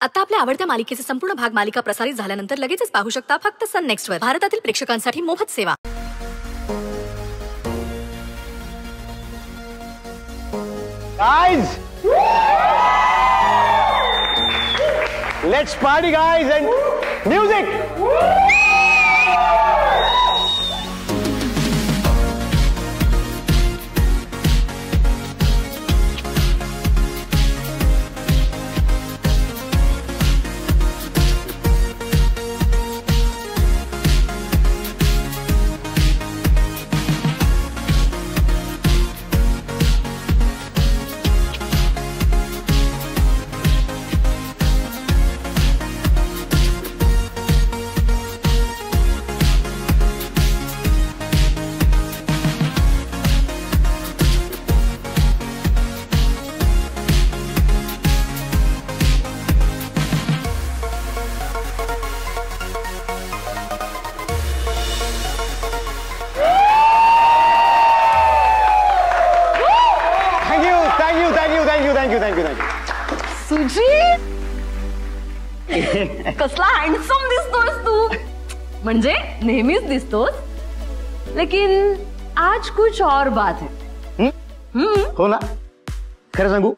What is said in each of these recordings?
आता आपल्या आवडत्या मालिकेचे संपूर्ण भाग मालिका प्रसारित झाल्यानंतर लगेचच पाहू शकता फक्त सन नेक्स्ट वर. भारतातील प्रेक्षकांसाठी मोफत सेवा. Guys, let's party, guys, and music. Thank you. Sujit, कसला हँडसम दिसतोस तू. म्हणजे नेहमीच दिसतोस, लेकिन आज कुछ और बात है. हो ना. खरं सांगू,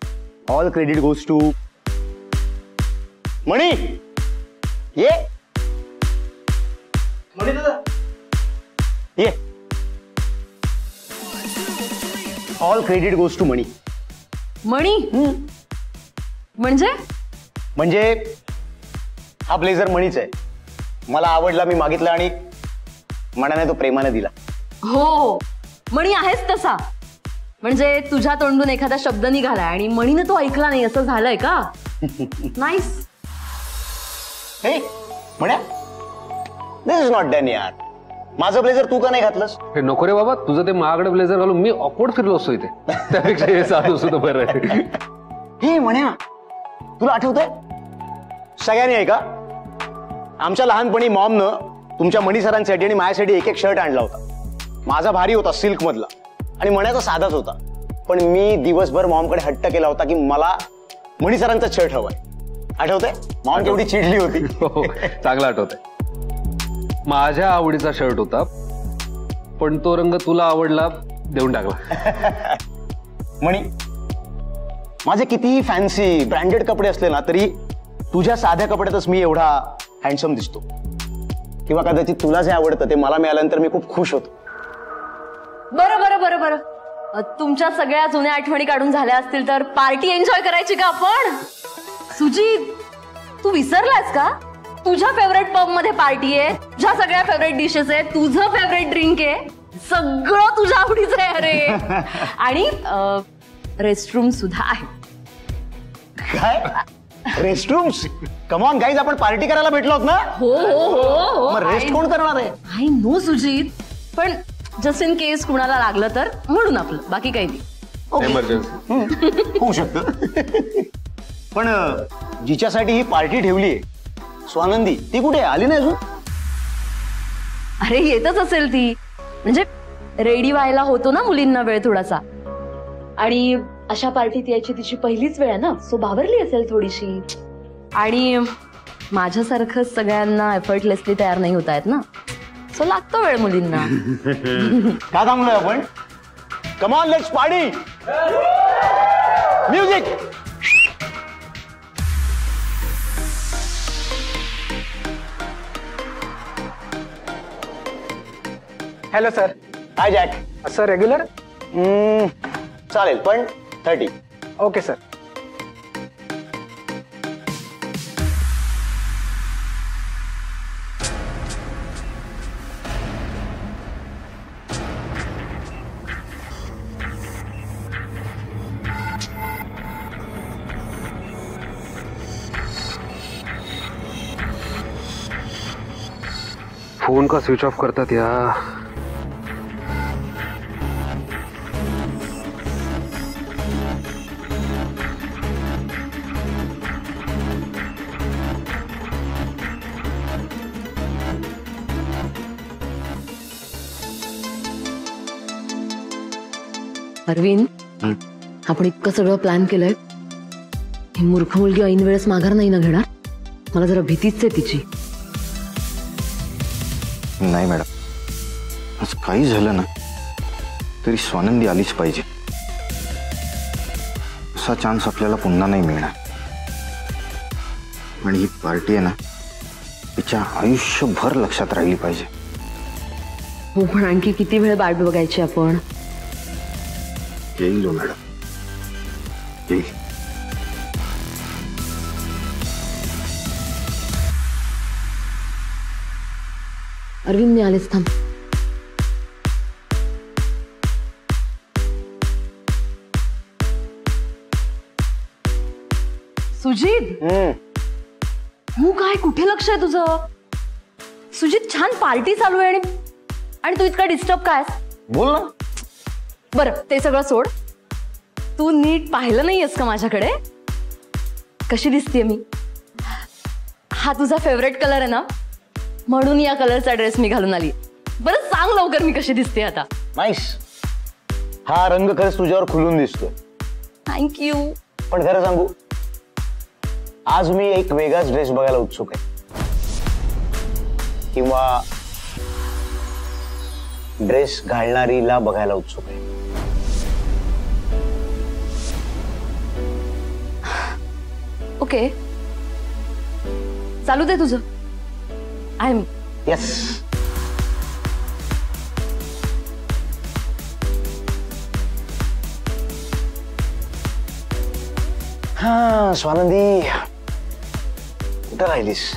ऑल क्रेडिट गोज टू मणी. ये मणी दादा, ये. ऑल क्रेडिट गोज टू मणी. मणी म्हणजे हा ब्लेझर मणीच आहे. मला आवडला, मी मागितला आणि मनाने तो प्रेमाने दिला. हो, मणी आहेच तसा. म्हणजे तुझ्या तोंडून एखादा शब्द निघालाय आणि मणीने तो ऐकला नाही, असं झालंय का? नाईस. हे म्हण्या, दिस इज नॉट डन यार. माझं ब्लेझर तू का नाही घातलंस? हे नको रे बाबा, तुझं ते महागडं ब्लेझर घालून मी ऑकवर्ड फिरलो असतो इथे. त्यापेक्षा हे साधू सुद्धा बरं आहे. हे म्हण्या, तुला आठवतंय सगळ्यांनी ऐका, आमच्या लहानपणी मॉमनं तुमच्या मणी सरांसाठी आणि माझ्यासाठी एक शर्ट आणला होता. माझा भारी होता, सिल्क मधला, आणि मण्याचा साधाच होता. पण मी दिवसभर मॉमकडे हट्ट केला होता की मला मणी सरांचा शर्ट हवाय. आठवतंय मॉम केवढी चिडली होती? चांगलं आठवतंय. माझ्या आवडीचा शर्ट होता, पण तो रंग तुला आवडला, देऊन टाकला. मणी, माझे कितीही फॅन्सी ब्रँडेड कपडे असले ना तरी तुझ्या साध्या कपड्यातच मी एवढा हँडसम दिसतो. किंवा कदाचित तुला जे आवडतं ते मला मिळाल्यानंतर मी खूप खुश होतो. बरं. तुमच्या सगळ्या जुन्या आठवणी काढून झाल्या असतील तर पार्टी एन्जॉय करायची का आपण? सुजीत, तू विसरलास का? तुझ्या फेवरेट पब मध्ये पार्टी आहे, तुझ्या सगळ्या फेवरेट डिशेस आहे, तुझं फेवरेट ड्रिंक आहे, सगळं तुझ्या आवडीचं आहे. अरे, आणि रेस्टरूम सुद्धा आहे. काय रेस्टरूम्स? कम ऑन गाईज, आपण पार्टी करायला भेटलो आहोत ना? हो. मग रेस्ट कोण करणार आहे? आय नो सुजीत, पण जस्ट इन केस कुणाला लागलं तर म्हणून आपलं, बाकी काही नाही. एमर्जन्सी होऊ शकतं. पण जिच्यासाठी ही पार्टी ठेवली आहे, स्वानंदी, ती कुठे आली नाही अजून? अरे येतच असेल ती. म्हणजे रेडी व्हायला होतो ना मुलींना वेळ थोडासा, आणि अशा पार्टीत यायची तिची पहिलीच वेळ आहे ना, सो बावरली असेल थोडीशी. आणि माझ्यासारखं सगळ्यांना एफर्टलेसली तयार नाही होता येत ना, सो लागतो वेळ मुलींना. का थांबलोय आपण? Come on, let's party. Music. Hello sir. High jack. Sir regular? चालेल, पण 30. Okay sir. फोन का स्विच ऑफ करतात या. अरविंद, आपण इतकं सगळं प्लॅन केलंय, ही मूर्ख मुलगी ऐन वेळेस माघार नाही ना घेणार? मला जरा भीतीच आहे तिची. नाही मॅडम, आज काही झालं ना तरी स्वानंदी आलीच पाहिजे. असा चान्स आपल्याला पुन्हा नाही मिळणार. आणि ही पार्टी आहे ना तिच्या आयुष्यभर लक्षात राहिली पाहिजे. हो, पण आणखी किती वेळ वाट बघायची आपण? येईल हो मॅडम, येईल. अरविंद मी आलेच, थांब. सुजित, तू काय, कुठे लक्ष आहे तुझं? सुजित, छान पार्टी चालू आहे आणि तू इतका डिस्टर्ब काय? बोल ना. बरं, ते सगळं सोड. तू नीट पाहिलं नाहीयेस का माझ्याकडे? कशी दिसतेय मी? हा तुझा फेवरेट कलर आहे ना, म्हणून या कलरचा ड्रेस मी घालून आली. बरं सांग लवकर, मी कशी दिसते आता? नाईस. हा रंग खरंच तुझ्यावर खुलून दिसतोय. थँक्यू. पण खरं सांगू, आज मी एक वेगळाच ड्रेस बघायला उत्सुक आहे. किंवा ड्रेस घालणारीला बघायला उत्सुक आहे. ओके, चालू दे तुझं. I am. येस. हा स्वानंदी, कुठं राहिलीस?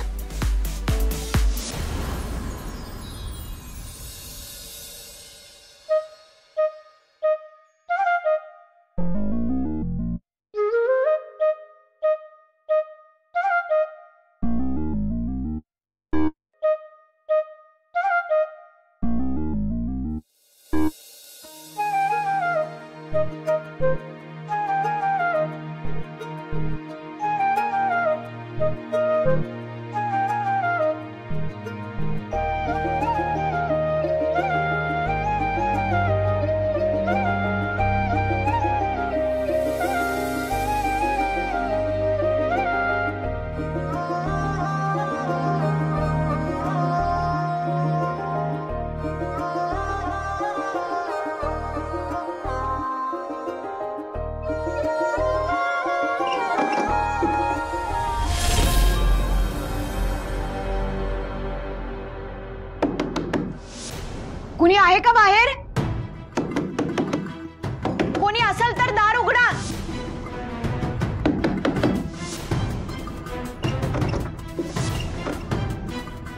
कुणी आहे का बाहेर? कोणी असेल तर दार उघडा.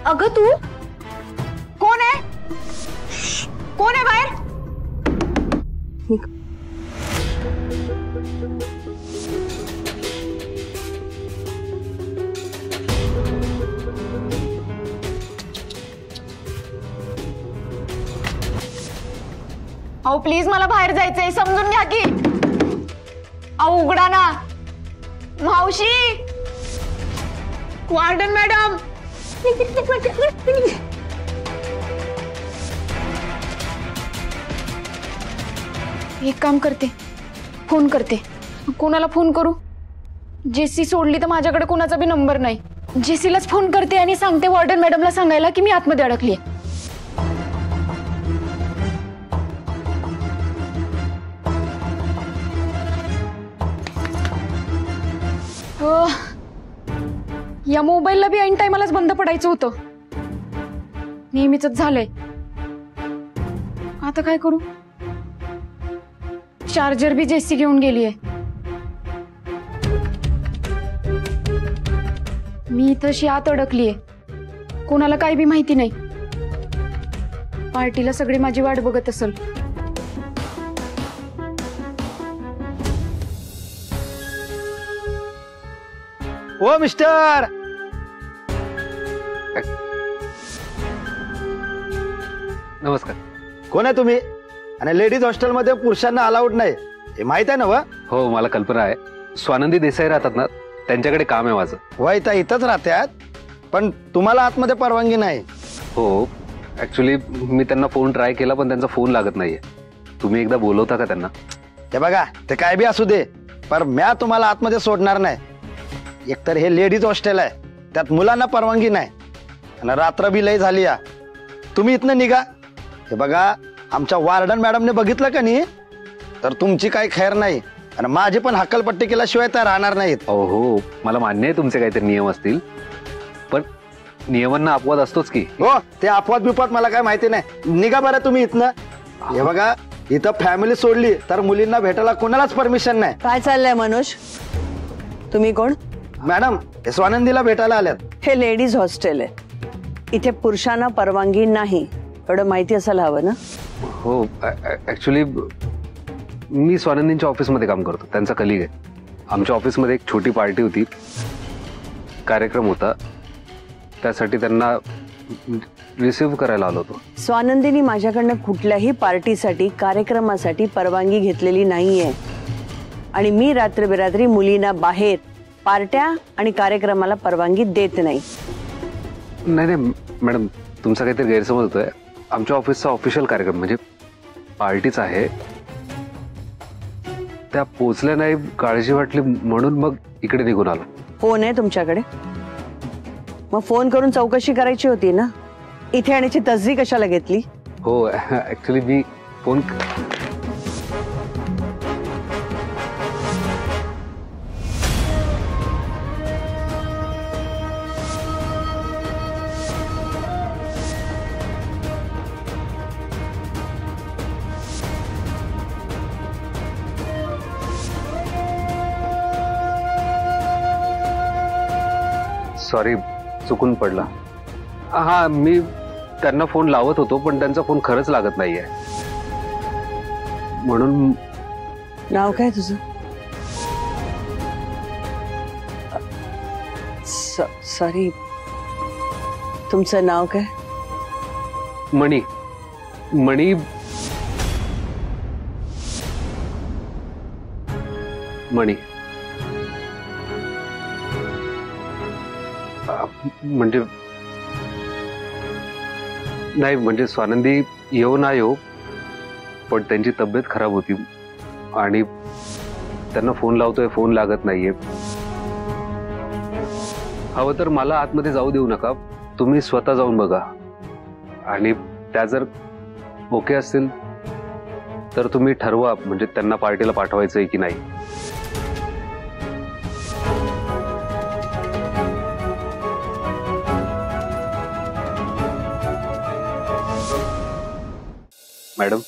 अगं तू कोण आहे? कोण आहे बाहेर? अहो प्लीज, मला बाहेर जायचंय, समजून घ्या की. अहो उघडा ना. मावशी, वार्डन मॅडम. एक काम करते, फोन करते. कोणाला फोन करू? जेसी सोडली तर माझ्याकडे कोणाचा बी नंबर नाही. जेसीलाच फोन करते आणि सांगते वार्डन मॅडमला सांगायला की मी आतमध्ये अडकली. या मोबाईलला बी ऐन टायमालाच बंद पडायचं होतं. नेहमीच झालंय. आता काय करू? चार्जर बी जेसी घेऊन गेलीये. मी तशी आत अडकलीये, कोणाला काही बी माहिती नाही. पार्टीला सगळी माझी वाट बघत असेल. ओ मिस्टर, नमस्कार. कोण आहे तुम्ही? आणि लेडीज हॉस्टेलमध्ये पुरुषांना अलाउड नाही हे माहित आहे ना? व हो, मला कल्पना आहे. स्वानंदी देसाई राहतात ना, त्यांच्याकडे काम आहे माझं. वय तर इथंच राहतात, पण तुम्हाला आतमध्ये परवानगी नाही. हो, ऍक्च्युली मी त्यांना फोन ट्राय केला पण त्यांचा फोन लागत नाहीये. तुम्ही एकदा बोलवता का त्यांना? हे बघा, ते काय बी असू दे, पण म्या तुम्हाला आतमध्ये सोडणार नाही. एकतर हे लेडीज हॉस्टेल आहे त्यात मुलांना परवानगी नाही आणि रात्र बी लय झाली या. तुम्ही इथनं निघा. हे बघा, आमच्या वार्डन मॅडमने बघितलं का नाही तर तुमची काही खैर नाही आणि माझी पण हक्कलपट्टी केल्याशिवाय त्या राहणार नाहीत. हो, मला मान्य आहे तुमचे काहीतरी नियम असतील, पण नियमांना अपवाद असतोच की. हो, ते अपवाद बिपवाद मला काय माहिती नाही. निघा बरं तुम्ही इथनं. हे बघा, इथं फॅमिली सोडली तर मुलींना भेटायला कोणालाच परमिशन नाही. काय चाललंय मनोज? तुम्ही कोण? मॅडम, हे स्वानंदीला भेटायला आल्यात. हे लेडीज हॉस्टेल आहे. इथे पुरुषांना परवानगी नाही, एवढं माहिती असायला हवं ना. हो, ऍक्च्युली मी स्वानंदींच्या ऑफिसमध्ये काम करतो, त्यांचा कलिग आहे. आमच्या ऑफिसमध्ये एक छोटी पार्टी होती, कार्यक्रम होता, त्यासाठी त्यांना रिसिव्ह करायला आलो होतो. स्वानंदीनी माझ्याकडनं कुठल्याही पार्टीसाठी कार्यक्रमासाठी परवानगी घेतलेली नाहीये आणि मी रात्रबिरात्री मुलींना बाहेर पार्ट्या आणि कार्यक्रमाला परवानगी देत नाही. नाही मॅडम, तुमचा काहीतरी गैरसमज होतोय. आमच्या ऑफिसचा ऑफिशियल कार्यक्रम म्हणजे पार्टीच आहे. त्या पोचल्या नाही, काळजी वाटली म्हणून मग इकडे निघून आलो. फोन आहे तुमच्याकडे? मग फोन करून चौकशी करायची होती ना. इथे आणण्याची तसदी कशाला घेतली? हो, ऍक्च्युली मी फोन सॉरी, चुकून पडला. हा, मी त्यांना फोन लावत होतो पण त्यांचा फोन खरंच लागत नाहीये, म्हणून. नाव काय तुझं? सॉरी, तुमचं नाव काय? मणी. मणी मणी म्हणजे नाही, म्हणजे स्वानंदी येऊ ना येऊ, पण त्यांची तब्येत खराब होती आणि त्यांना फोन लावतोय, फोन लागत नाहीये. हवं तर मला आतमध्ये जाऊ देऊ नका, तुम्ही स्वतः जाऊन बघा आणि त्या जर ओके असतील तर तुम्ही ठरवा, म्हणजे त्यांना पार्टीला पाठवायचंय की नाही. मॅडम,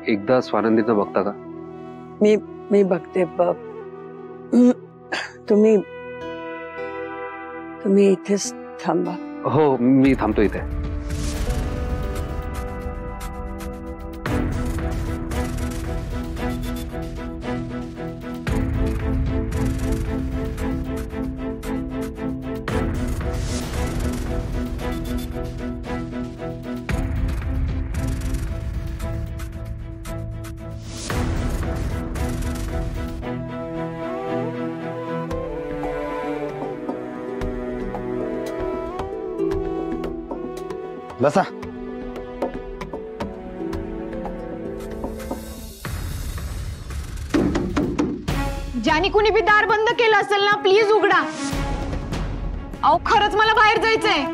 एकदा स्वानंदीचं बघता का? मी बघते. तुम्ही इथेच थांबा. हो, मी थांबतो इथे. बसा. ज्याने कुणी बी दार बंद केलं असेल ना, प्लीज उघडा. अहो, खरंच मला बाहेर जायचंय.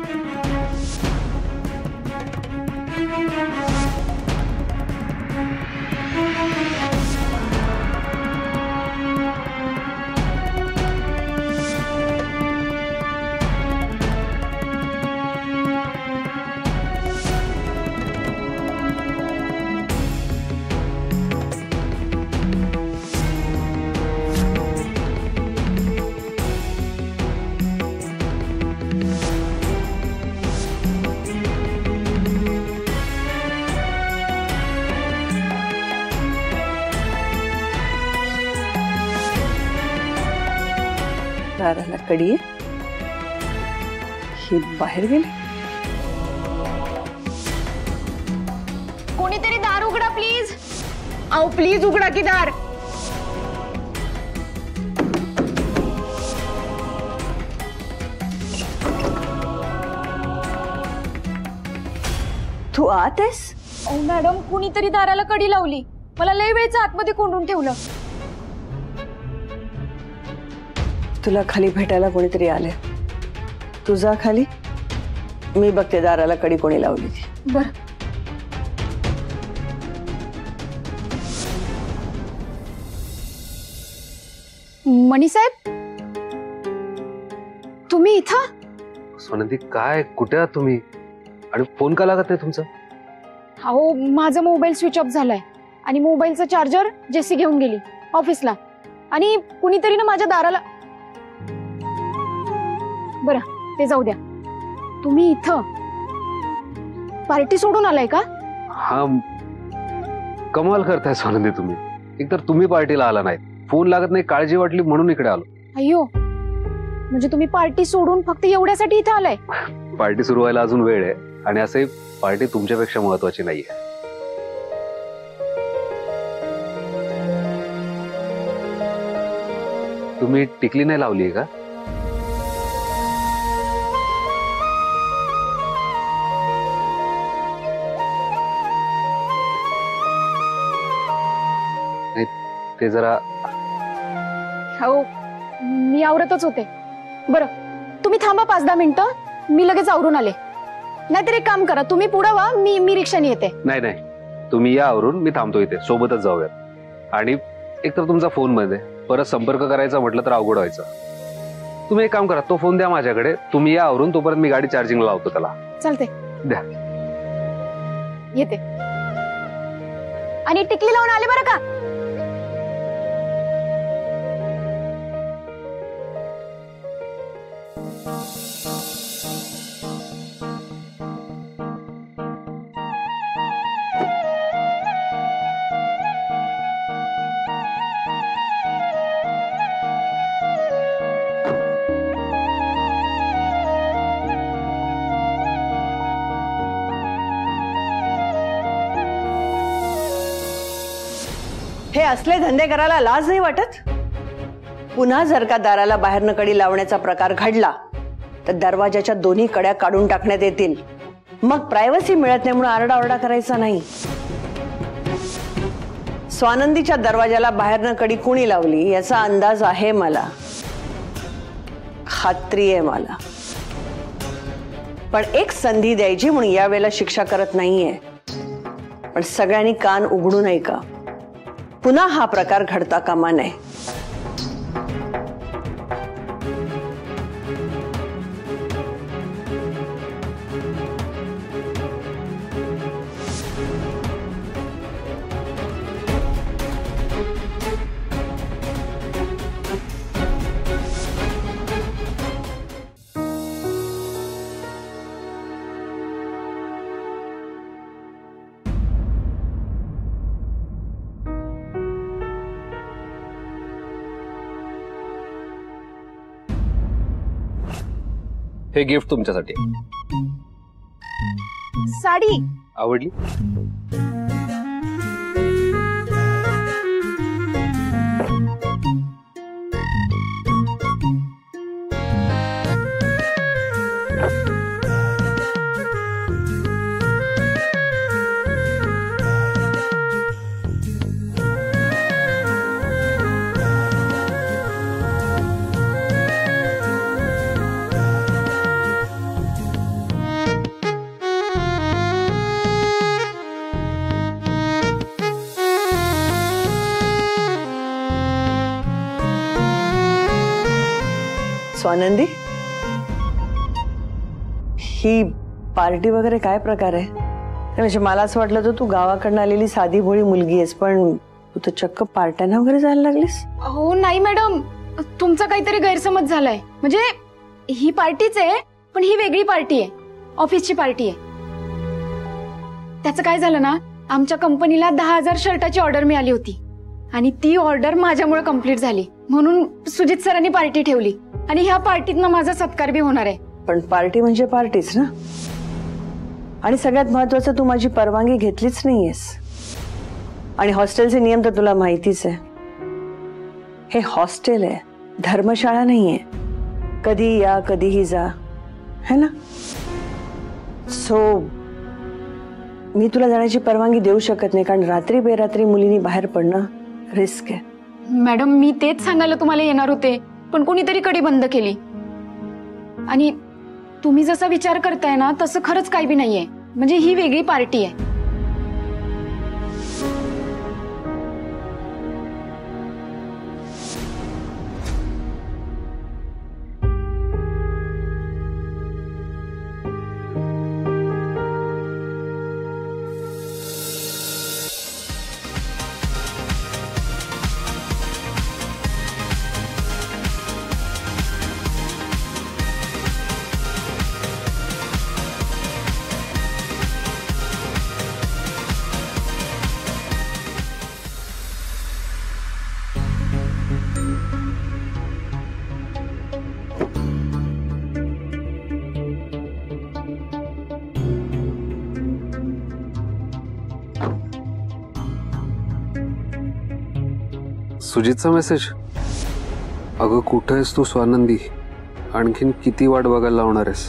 दाराला कडी आहे. ही बाहेर गेली. कोणीतरी दार उघडा प्लीज. अहो, प्लीज उघडा की दार. तू आत आहेस? अहो मॅडम, कुणीतरी दाराला कडी लावली. मला लय वेळचं आतमध्ये कोंडून ठेवलं. तुला खाली भेटायला कोणीतरी आले. तू जा खाली, मी बघते दाराला कडी कोणी लावली ती. बर. मणी साहेब, तुम्ही इथं? स्वानंदी काय, कुठे आहात तुम्ही आणि फोन का लागत नाही तुमचा? अहो, माझा मोबाईल स्विच ऑफ झालाय आणि मोबाईलचा चार्जर जेसी घेऊन गेली ऑफिसला आणि कुणीतरी ना माझ्या दाराला. बरं, ते जाऊ द्या. तुम्ही इथं पार्टी सोडून आलाय का? हा, कमाल करताय स्वानंदी तुम्ही. एकतर तुम्ही पार्टीला आला नाही, फोन लागत नाही, काळजी वाटली म्हणून इकडे आलो. अय्यो, म्हणजे तुम्ही पार्टी सोडून फक्त एवढ्यासाठी इथं आलाय? पार्टी सुरू व्हायला अजून वेळ आहे आणि असे पार्टी तुमच्यापेक्षा महत्वाची नाहीये. तुम्ही टिकली नाही लावली का? ते जरा. हो, मी आवरतच होते. बरं, तुम्ही थांबा 5-10 मिनिटं, मी लगेच आवरून आले. नाहीतर एक काम करा, तुम्ही पुढे व्हा, मी रिक्षाने येते. नाही नाही, तुम्ही या आवरून, मी थांबतो इथे, सोबतच जाऊयात. आणि एकतर तुमचा फोन मध्ये परत संपर्क करायचा म्हटलं तर अवघड व्हायचं. तुम्ही एक काम करा, तो फोन द्या माझ्याकडे, तुम्ही या आवरून, तोपर्यंत मी गाडी चार्जिंगला लावतो त्याला. चालते, द्या. येते. आणि टिकली लावून आले बरं का? हे असले धंदे करायला लाज नाही वाटत? पुन्हा जर का दाराला बाहेरनं कडी लावण्याचा प्रकार घडला तर दरवाजाच्या दोन्ही कड्या काढून टाकण्यात येतील. मग प्रायव्हसी मिळत नाही म्हणून आरडाओरडा करायचा नाही. स्वानंदीच्या दरवाजाला बाहेरनं कडी कुणी लावली याचा अंदाज आहे मला, खात्री आहे मला. पण एक संधी द्यायची म्हणून यावेळेला शिक्षा करत नाहीये. पण सगळ्यांनी कान उघडून ऐका, पुन्हा हा प्रकार घडता कामा नये. हे गिफ्ट तुमच्यासाठी. साडी आवडली? स्वानंदी, ही पार्टी वगैरे काय प्रकार आहे? म्हणजे मला असं वाटलं तर तू गावाकडनं आलेली साधी भोळी मुलगी आहेस, पण तू तर चक्क पार्ट्यांना वगैरे जायला लागलीस. हो नाही मॅडम, तुमचा काहीतरी गैरसमज झालाय. म्हणजे ही पार्टीच आहे, पण ही वेगळी पार्टी आहे, ऑफिसची पार्टी आहे. त्याचं काय झालं ना, आमच्या कंपनीला 10,000 शर्टाची ऑर्डर मिळाली होती आणि ती ऑर्डर माझ्यामुळे कंप्लीट झाली, म्हणून सुजित सरांनी पार्टी ठेवली आणि ह्या पार्टीतनं माझा सत्कार बी होणार आहे. पण पार्टी म्हणजे पार्टीच ना. आणि सगळ्यात महत्वाचं, तू माझी परवानगी घेतलीच नाहीयेस. आणि हॉस्टेलचे नियम तर तुला माहितीच आहे. हे हॉस्टेल आहे, धर्मशाळा नाहीये. कधी या कधीही जा, है ना. सो मी तुला जाण्याची परवानगी देऊ शकत नाही, कारण रात्री बेरात्री मुलींनी बाहेर पडणं रिस्क आहे. मॅडम, मी तेच सांगायला तुम्हाला येणार होते पण कोणीतरी कडी बंद केली. आणि तुम्ही जसा विचार करताय ना तसं खरंच काही बी नाहीये. म्हणजे ही वेगळी पार्टी आहे. सुजितचा मेसेज. अगं कुठे आहेस तू स्वानंदी? आणखीन किती वाट बघायला लावणार आहेस?